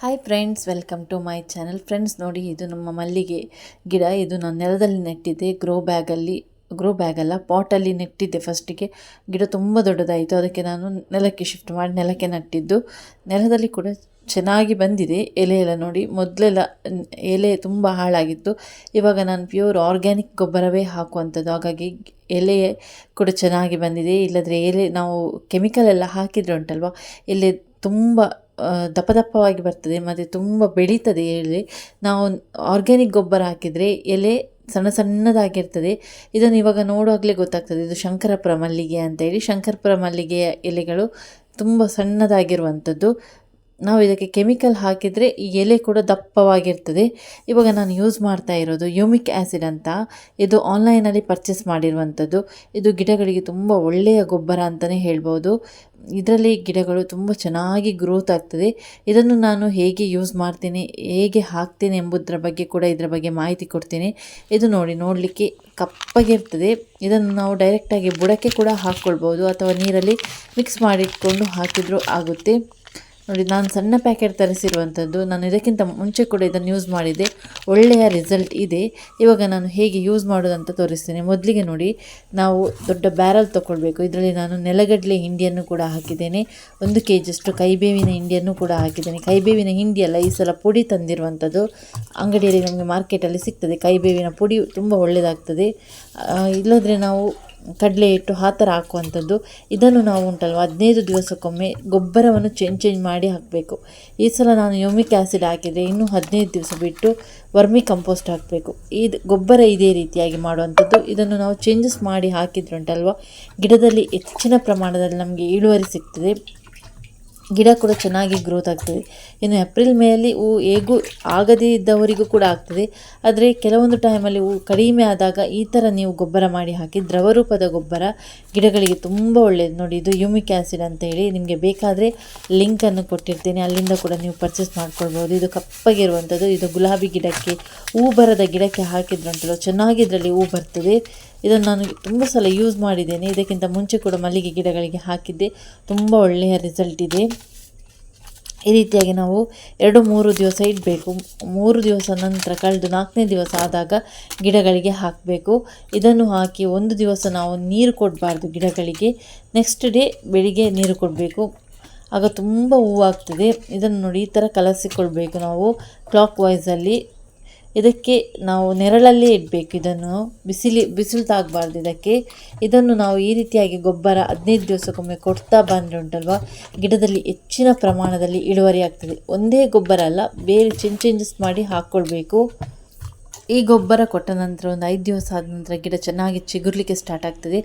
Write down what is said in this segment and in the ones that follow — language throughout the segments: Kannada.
Hi friends, welcome to my channel. Friends ನೋಡಿ, ಇದು ನಮ್ಮ ಮಲ್ಲಿಗೆ ಗಿಡ. ಇದು ನಾನು ನೆಲದಲ್ಲಿ ನೆಟ್ಟಿದ್ದೆ, ಗ್ರೋ ಬ್ಯಾಗಲ್ಲ ಪಾಟಲ್ಲಿ ನೆಟ್ಟಿದ್ದೆ. ಫಸ್ಟಿಗೆ ಗಿಡ ತುಂಬ ದೊಡ್ಡದಾಯಿತು, ಅದಕ್ಕೆ ನಾನು ನೆಲಕ್ಕೆ ಶಿಫ್ಟ್ ಮಾಡಿ ನೆಲಕ್ಕೆ ನಟ್ಟಿದ್ದು. ನೆಲದಲ್ಲಿ ಕೂಡ ಚೆನ್ನಾಗಿ ಬಂದಿದೆ. ಎಲೆ ಎಲ್ಲ ನೋಡಿ, ಮೊದಲೆಲ್ಲ ಎಲೆ ತುಂಬ ಹಾಳಾಗಿತ್ತು. ಇವಾಗ ನಾನು ಪ್ಯೂರ್ ಆರ್ಗ್ಯಾನಿಕ್ ಗೊಬ್ಬರವೇ ಹಾಕುವಂಥದ್ದು, ಹಾಗಾಗಿ ಎಲೆ ಕೂಡ ಚೆನ್ನಾಗಿ ಬಂದಿದೆ. ಇಲ್ಲದ್ರೆ ಎಲೆ ನಾವು ಕೆಮಿಕಲ್ ಎಲ್ಲ ಹಾಕಿದ್ರೆ ಉಂಟಲ್ವ, ಎಲೆ ತುಂಬ ದಪ್ಪ ದಪ್ಪವಾಗಿ ಬರ್ತದೆ ಮತ್ತು ತುಂಬ ಬೆಳೀತದೆ ಎಲೆ. ನಾವು ಆರ್ಗ್ಯಾನಿಕ್ ಗೊಬ್ಬರ ಹಾಕಿದರೆ ಎಲೆ ಸಣ್ಣ ಸಣ್ಣದಾಗಿರ್ತದೆ. ಇದನ್ನು ಇವಾಗ ನೋಡುವಾಗಲೇ ಗೊತ್ತಾಗ್ತದೆ, ಇದು ಶಂಕರಪುರ ಮಲ್ಲಿಗೆ ಅಂತೇಳಿ. ಶಂಕರಪುರ ಮಲ್ಲಿಗೆಯ ಎಲೆಗಳು ತುಂಬ ಸಣ್ಣದಾಗಿರುವಂಥದ್ದು. ನಾವು ಇದಕ್ಕೆ ಕೆಮಿಕಲ್ ಹಾಕಿದರೆ ಈ ಎಲೆ ಕೂಡ ದಪ್ಪವಾಗಿರ್ತದೆ. ಇವಾಗ ನಾನು ಯೂಸ್ ಮಾಡ್ತಾ ಇರೋದು ಯೂಮಿಕ್ ಆ್ಯಸಿಡ್ ಅಂತ. ಇದು ಆನ್ಲೈನಲ್ಲಿ ಪರ್ಚೇಸ್ ಮಾಡಿರುವಂಥದ್ದು. ಇದು ಗಿಡಗಳಿಗೆ ತುಂಬ ಒಳ್ಳೆಯ ಗೊಬ್ಬರ ಅಂತಲೇ ಹೇಳ್ಬೋದು. ಇದರಲ್ಲಿ ಗಿಡಗಳು ತುಂಬ ಚೆನ್ನಾಗಿ ಗ್ರೋತ್ ಆಗ್ತದೆ. ಇದನ್ನು ನಾನು ಹೇಗೆ ಯೂಸ್ ಮಾಡ್ತೀನಿ, ಹೇಗೆ ಹಾಕ್ತೇನೆ ಎಂಬುದರ ಬಗ್ಗೆ ಕೂಡ ಇದರ ಬಗ್ಗೆ ಮಾಹಿತಿ ಕೊಡ್ತೀನಿ. ಇದು ನೋಡಿ, ನೋಡಲಿಕ್ಕೆ ಕಪ್ಪಗಿರ್ತದೆ. ಇದನ್ನು ನಾವು ಡೈರೆಕ್ಟಾಗಿ ಬುಡಕ್ಕೆ ಕೂಡ ಹಾಕ್ಕೊಳ್ಬೋದು, ಅಥವಾ ನೀರಲ್ಲಿ ಮಿಕ್ಸ್ ಮಾಡಿಟ್ಕೊಂಡು ಹಾಕಿದರೂ ಆಗುತ್ತೆ. ನೋಡಿ, ನಾನು ಸಣ್ಣ ಪ್ಯಾಕೆಟ್ ತರಿಸಿರುವಂಥದ್ದು. ನಾನು ಇದಕ್ಕಿಂತ ಮುಂಚೆ ಕೂಡ ಇದನ್ನು ಯೂಸ್ ಮಾಡಿದ್ದೆ, ಒಳ್ಳೆಯ ರಿಸಲ್ಟ್ ಇದೆ. ಇವಾಗ ನಾನು ಹೇಗೆ ಯೂಸ್ ಮಾಡೋದಂತ ತೋರಿಸ್ತೇನೆ. ಮೊದಲಿಗೆ ನೋಡಿ, ನಾವು ದೊಡ್ಡ ಬ್ಯಾರಲ್ ತೊಗೊಳ್ಬೇಕು. ಇದರಲ್ಲಿ ನಾನು ನೆಲಗಡಲೆ ಹಿಂಡಿಯನ್ನು ಕೂಡ ಹಾಕಿದ್ದೇನೆ, 1 kg ಕೈಬೇವಿನ ಹಿಂಡಿಯನ್ನು ಕೂಡ ಹಾಕಿದ್ದೇನೆ. ಕೈಬೇವಿನ ಹಿಂಡಿಯಲ್ಲ, ಈ ಸಲ ಪುಡಿ ತಂದಿರುವಂಥದ್ದು. ಅಂಗಡಿಯಲ್ಲಿ ನಮಗೆ ಮಾರ್ಕೆಟಲ್ಲಿ ಸಿಗ್ತದೆ ಕೈಬೇವಿನ ಪುಡಿ, ತುಂಬ ಒಳ್ಳೆಯದಾಗ್ತದೆ. ಇಲ್ಲದ್ರೆ ನಾವು ಕಡಲೆ ಹಿಟ್ಟು ಆ ಥರ ಹಾಕುವಂಥದ್ದು. ಇದನ್ನು ನಾವು ಉಂಟಲ್ವ 15 ದಿವಸಕ್ಕೊಮ್ಮೆ ಗೊಬ್ಬರವನ್ನು ಚೇಂಜ್ ಮಾಡಿ ಹಾಕಬೇಕು. ಈ ಸಲ ನಾನು ಯೂಮಿಕ್ ಆ್ಯಸಿಡ್ ಹಾಕಿದರೆ ಇನ್ನೂ 15 ದಿವಸ ಬಿಟ್ಟು ವರ್ಮಿ ಕಂಪೋಸ್ಟ್ ಹಾಕಬೇಕು. ಇದು ಗೊಬ್ಬರ ಇದೇ ರೀತಿಯಾಗಿ ಮಾಡುವಂಥದ್ದು. ಇದನ್ನು ನಾವು ಚೇಂಜಸ್ ಮಾಡಿ ಹಾಕಿದ್ರೆ ಉಂಟಲ್ವ, ಗಿಡದಲ್ಲಿ ಹೆಚ್ಚಿನ ಪ್ರಮಾಣದಲ್ಲಿ ನಮಗೆ ಇಳುವರಿ ಸಿಗ್ತದೆ. ಗಿಡ ಕೂಡ ಚೆನ್ನಾಗಿ ಗ್ರೋತ್ ಆಗ್ತದೆ. ಇನ್ನು ಏಪ್ರಿಲ್ ಮೇಯಲ್ಲಿ ಹೂವು ಹೇಗೂ ಆಗದೇ ಇದ್ದವರಿಗೂ ಕೂಡ ಆಗ್ತದೆ. ಆದರೆ ಕೆಲವೊಂದು ಟೈಮಲ್ಲಿ ಹೂವು ಕಡಿಮೆ ಆದಾಗ ಈ ಥರ ನೀವು ಗೊಬ್ಬರ ಮಾಡಿ ಹಾಕಿ, ದ್ರವರೂಪದ ಗೊಬ್ಬರ ಗಿಡಗಳಿಗೆ ತುಂಬ ಒಳ್ಳೆಯದು. ನೋಡಿ, ಇದು ಯೂಮಿಕ್ ಆ್ಯಸಿಡ್ ಅಂತ ಹೇಳಿ, ನಿಮಗೆ ಬೇಕಾದರೆ ಲಿಂಕನ್ನು ಕೊಟ್ಟಿರ್ತೇನೆ, ಅಲ್ಲಿಂದ ಕೂಡ ನೀವು ಪರ್ಚೇಸ್ ಮಾಡ್ಕೊಳ್ಬೋದು. ಇದು ಕಪ್ಪಗಿರುವಂಥದ್ದು. ಇದು ಗುಲಾಬಿ ಗಿಡಕ್ಕೆ, ಹೂ ಬರದ ಗಿಡಕ್ಕೆ ಹಾಕಿದ್ರಂತಲೋ ಚೆನ್ನಾಗಿ ಇದರಲ್ಲಿ ಹೂ ಬರ್ತದೆ. ಇದನ್ನು ನಾನು ತುಂಬ ಸಲ ಯೂಸ್ ಮಾಡಿದ್ದೇನೆ. ಇದಕ್ಕಿಂತ ಮುಂಚೆ ಕೂಡ ಮಲ್ಲಿಗೆ ಗಿಡಗಳಿಗೆ ಹಾಕಿದ್ದೆ, ತುಂಬ ಒಳ್ಳೆಯ ರಿಸಲ್ಟ್ ಇದೆ. ಈ ರೀತಿಯಾಗಿ ನಾವು 2-3 ದಿವಸ ಇಡಬೇಕು. 3 ದಿವಸ ನಂತರ ಕಳೆದು 4ನೇ ದಿವಸ ಆದಾಗ ಗಿಡಗಳಿಗೆ ಹಾಕಬೇಕು. ಇದನ್ನು ಹಾಕಿ 1 ದಿವಸ ನಾವು ನೀರು ಕೊಡಬಾರ್ದು ಗಿಡಗಳಿಗೆ. ನೆಕ್ಸ್ಟ್ ಡೇ ಬೆಳಿಗ್ಗೆ ನೀರು ಕೊಡಬೇಕು, ಆಗ ತುಂಬ ಹೂವಾಗ್ತದೆ. ಇದನ್ನು ನೋಡಿ, ಈ ಥರ ಕಲಸಿಕೊಳ್ಬೇಕು ನಾವು ಕ್ಲಾಕ್ ವೈಸಲ್ಲಿ. ಇದಕ್ಕೆ ನಾವು ನೆರಳಲ್ಲೇ ಇಡಬೇಕು. ಇದನ್ನು ಬಿಸಿಲು ತಾಗಬಾರ್ದು ಇದಕ್ಕೆ. ಇದನ್ನು ನಾವು ಈ ರೀತಿಯಾಗಿ ಗೊಬ್ಬರ 15 ದಿವಸಕ್ಕೊಮ್ಮೆ ಕೊಡ್ತಾ ಬಂದರೆ ಉಂಟಲ್ವ, ಗಿಡದಲ್ಲಿ ಹೆಚ್ಚಿನ ಪ್ರಮಾಣದಲ್ಲಿ ಇಳುವರಿ ಆಗ್ತದೆ. ಒಂದೇ ಗೊಬ್ಬರ ಅಲ್ಲ, ಬೇರೆ ಚೇಂಜಸ್ ಮಾಡಿ ಹಾಕ್ಕೊಳ್ಬೇಕು. ಈ ಗೊಬ್ಬರ ಕೊಟ್ಟ ನಂತರ ಒಂದು 5 ದಿವಸ ಆದ ನಂತರ ಗಿಡ ಚೆನ್ನಾಗಿ ಚಿಗುರಲಿಕ್ಕೆ ಸ್ಟಾರ್ಟ್ ಆಗ್ತದೆ.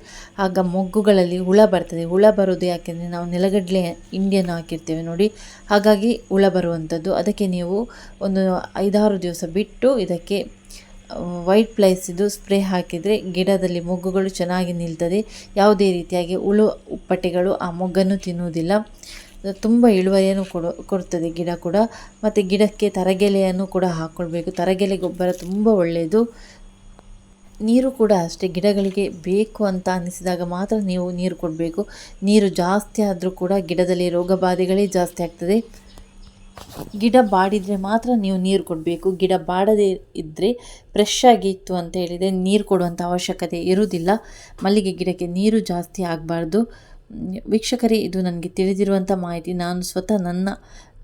ಆಗ ಮೊಗ್ಗುಗಳಲ್ಲಿ ಹುಳ ಬರ್ತದೆ. ಹುಳ ಬರೋದು ಯಾಕೆಂದರೆ ನಾವು ನೆಲಗಡಲೆ ಹಿಂಡಿಯನ್ನು ಹಾಕಿರ್ತೇವೆ ನೋಡಿ, ಹಾಗಾಗಿ ಹುಳ ಬರುವಂಥದ್ದು. ಅದಕ್ಕೆ ನೀವು ಒಂದು 5-6 ದಿವಸ ಬಿಟ್ಟು ಇದಕ್ಕೆ ವೈಟ್ ಪ್ಲೈಸಿದು ಸ್ಪ್ರೇ ಹಾಕಿದರೆ ಗಿಡದಲ್ಲಿ ಮೊಗ್ಗುಗಳು ಚೆನ್ನಾಗಿ ನಿಲ್ತದೆ. ಯಾವುದೇ ರೀತಿಯಾಗಿ ಹುಳು ಉಪ್ಪಟೆಗಳು ಆ ಮೊಗ್ಗನ್ನು ತಿನ್ನುವುದಿಲ್ಲ. ತುಂಬ ಇಳುವರಿಯನ್ನು ಕೊಡ್ತದೆ ಗಿಡ ಕೂಡ. ಮತ್ತು ಗಿಡಕ್ಕೆ ತರಗೆಲೆಯನ್ನು ಕೂಡ ಹಾಕ್ಕೊಳ್ಬೇಕು. ತರಗೆಲೆ ಗೊಬ್ಬರ ತುಂಬ ಒಳ್ಳೆಯದು. ನೀರು ಕೂಡ ಅಷ್ಟೇ, ಗಿಡಗಳಿಗೆ ಬೇಕು ಅಂತ ಅನ್ನಿಸಿದಾಗ ಮಾತ್ರ ನೀವು ನೀರು ಕೊಡಬೇಕು. ನೀರು ಜಾಸ್ತಿ ಆದರೂ ಕೂಡ ಗಿಡದಲ್ಲಿ ರೋಗ ಬಾಧೆಗಳೇ ಜಾಸ್ತಿ ಆಗ್ತದೆ. ಗಿಡ ಬಾಡಿದರೆ ಮಾತ್ರ ನೀವು ನೀರು ಕೊಡಬೇಕು. ಗಿಡ ಬಾಡದೇ ಇದ್ದರೆ ಫ್ರೆಶ್ ಆಗಿತ್ತು ಅಂತ ಹೇಳಿದರೆ ನೀರು ಕೊಡುವಂಥ ಅವಶ್ಯಕತೆ ಇರುವುದಿಲ್ಲ. ಮಲ್ಲಿಗೆ ಗಿಡಕ್ಕೆ ನೀರು ಜಾಸ್ತಿ ಆಗಬಾರ್ದು. ವೀಕ್ಷಕರೇ, ಇದು ನನಗೆ ತಿಳಿದಿರುವಂಥ ಮಾಹಿತಿ. ನಾನು ಸ್ವತಃ ನನ್ನ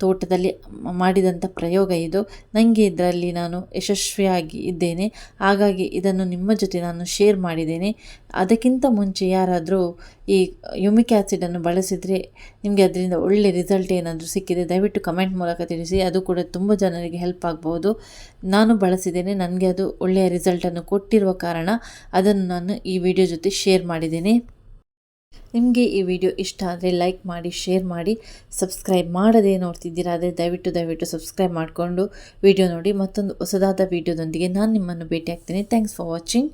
ತೋಟದಲ್ಲಿ ಮಾಡಿದಂಥ ಪ್ರಯೋಗ ಇದು. ನನಗೆ ಇದರಲ್ಲಿ ನಾನು ಯಶಸ್ವಿಯಾಗಿ ಇದ್ದೇನೆ, ಹಾಗಾಗಿ ಇದನ್ನು ನಿಮ್ಮ ಜೊತೆ ನಾನು ಶೇರ್ ಮಾಡಿದ್ದೇನೆ. ಅದಕ್ಕಿಂತ ಮುಂಚೆ ಯಾರಾದರೂ ಈ ಯೂಮಿಕ್ ಆ್ಯಸಿಡನ್ನು ಬಳಸಿದರೆ ನಿಮಗೆ ಅದರಿಂದ ಒಳ್ಳೆ ರಿಸಲ್ಟ್ ಏನಾದರೂ ಸಿಕ್ಕಿದೆ, ದಯವಿಟ್ಟು ಕಮೆಂಟ್ ಮೂಲಕ ತಿಳಿಸಿ. ಅದು ಕೂಡ ತುಂಬ ಜನರಿಗೆ ಹೆಲ್ಪ್ ಆಗ್ಬೋದು. ನಾನು ಬಳಸಿದ್ದೇನೆ, ನನಗೆ ಅದು ಒಳ್ಳೆಯ ರಿಸಲ್ಟನ್ನು ಕೊಟ್ಟಿರುವ ಕಾರಣ ಅದನ್ನು ನಾನು ಈ ವಿಡಿಯೋ ಜೊತೆ ಶೇರ್ ಮಾಡಿದ್ದೇನೆ. ನಿಮಗೆ ಈ ವಿಡಿಯೋ ಇಷ್ಟ ಆದರೆ ಲೈಕ್ ಮಾಡಿ, ಶೇರ್ ಮಾಡಿ. ಸಬ್ಸ್ಕ್ರೈಬ್ ಮಾಡದೇ ನೋಡ್ತಿದ್ದೀರಾ ಆದರೆ ದಯವಿಟ್ಟು ಸಬ್ಸ್ಕ್ರೈಬ್ ಮಾಡಿಕೊಂಡು ವಿಡಿಯೋ ನೋಡಿ. ಮತ್ತೊಂದು ಹೊಸದಾದ ವಿಡಿಯೋದೊಂದಿಗೆ ನಾನು ನಿಮ್ಮನ್ನು ಭೇಟಿ ಆಗ್ತೀನಿ. Thanks for watching.